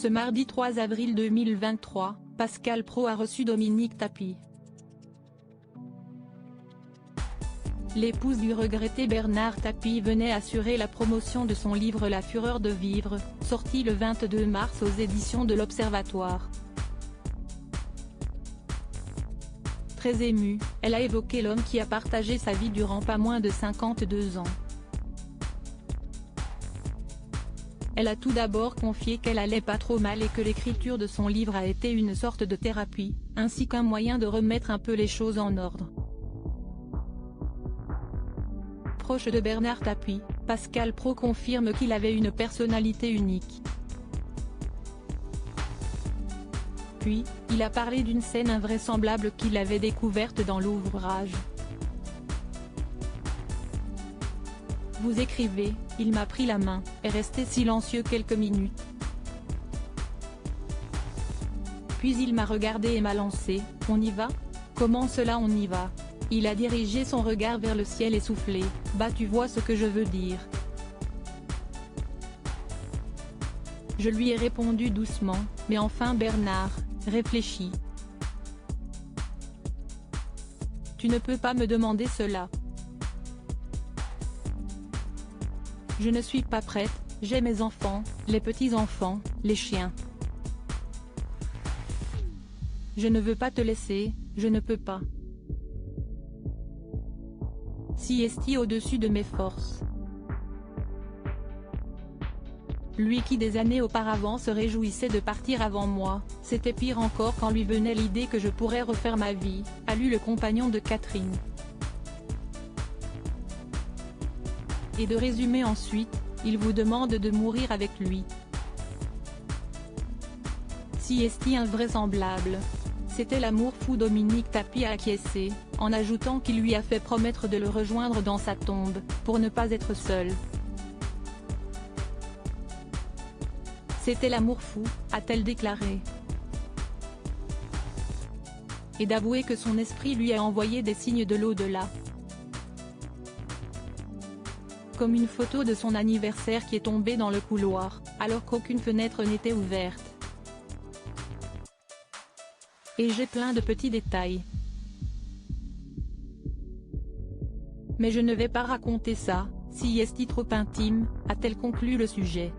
Ce mardi 3 avril 2023, Pascal Praud a reçu Dominique Tapie. L'épouse du regretté Bernard Tapie venait assurer la promotion de son livre La fureur de vivre, sorti le 22 mars aux éditions de l'Observatoire. Très émue, elle a évoqué l'homme qui a partagé sa vie durant pas moins de 52 ans. Elle a tout d'abord confié qu'elle allait pas trop mal et que l'écriture de son livre a été une sorte de thérapie, ainsi qu'un moyen de remettre un peu les choses en ordre. Proche de Bernard Tapie, Pascal Praud confirme qu'il avait une personnalité unique. Puis, il a parlé d'une scène invraisemblable qu'il avait découverte dans l'ouvrage. Vous écrivez, il m'a pris la main, est resté silencieux quelques minutes. Puis il m'a regardé et m'a lancé, on y va ? Comment cela on y va ? Il a dirigé son regard vers le ciel et soufflé, bah tu vois ce que je veux dire. Je lui ai répondu doucement, mais enfin Bernard, réfléchis. Tu ne peux pas me demander cela. Je ne suis pas prête, j'ai mes enfants, les petits-enfants, les chiens. Je ne veux pas te laisser, je ne peux pas. Si est au-dessus de mes forces. Lui qui des années auparavant se réjouissait de partir avant moi, c'était pire encore quand lui venait l'idée que je pourrais refaire ma vie, a lu le compagnon de Catherine. Et de résumer ensuite, il vous demande de mourir avec lui. Si est invraisemblable. C'était l'amour fou. Dominique Tapie a acquiescé, en ajoutant qu'il lui a fait promettre de le rejoindre dans sa tombe, pour ne pas être seul. C'était l'amour fou, a-t-elle déclaré. Et d'avouer que son esprit lui a envoyé des signes de l'au-delà. Comme une photo de son anniversaire qui est tombée dans le couloir, alors qu'aucune fenêtre n'était ouverte. Et j'ai plein de petits détails. Mais je ne vais pas raconter ça, si est trop intime, a-t-elle conclu le sujet.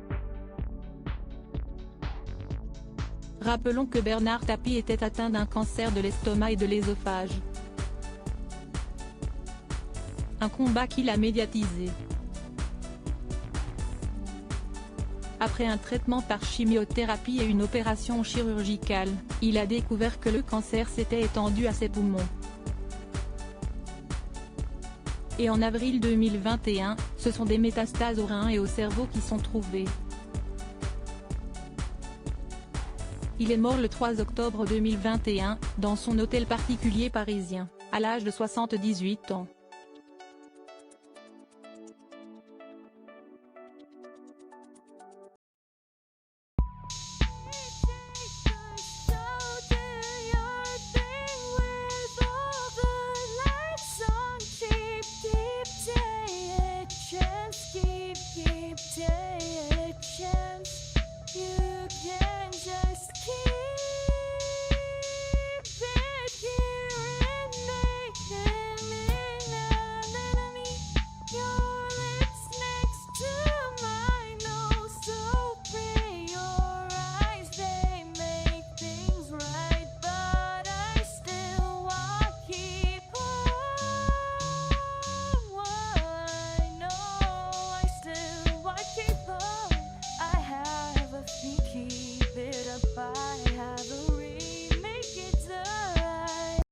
Rappelons que Bernard Tapie était atteint d'un cancer de l'estomac et de l'œsophage. Un combat qu'il a médiatisé. Après un traitement par chimiothérapie et une opération chirurgicale, il a découvert que le cancer s'était étendu à ses poumons. Et en avril 2021, ce sont des métastases aux reins et au cerveau qui sont trouvées. Il est mort le 3 octobre 2021, dans son hôtel particulier parisien, à l'âge de 78 ans.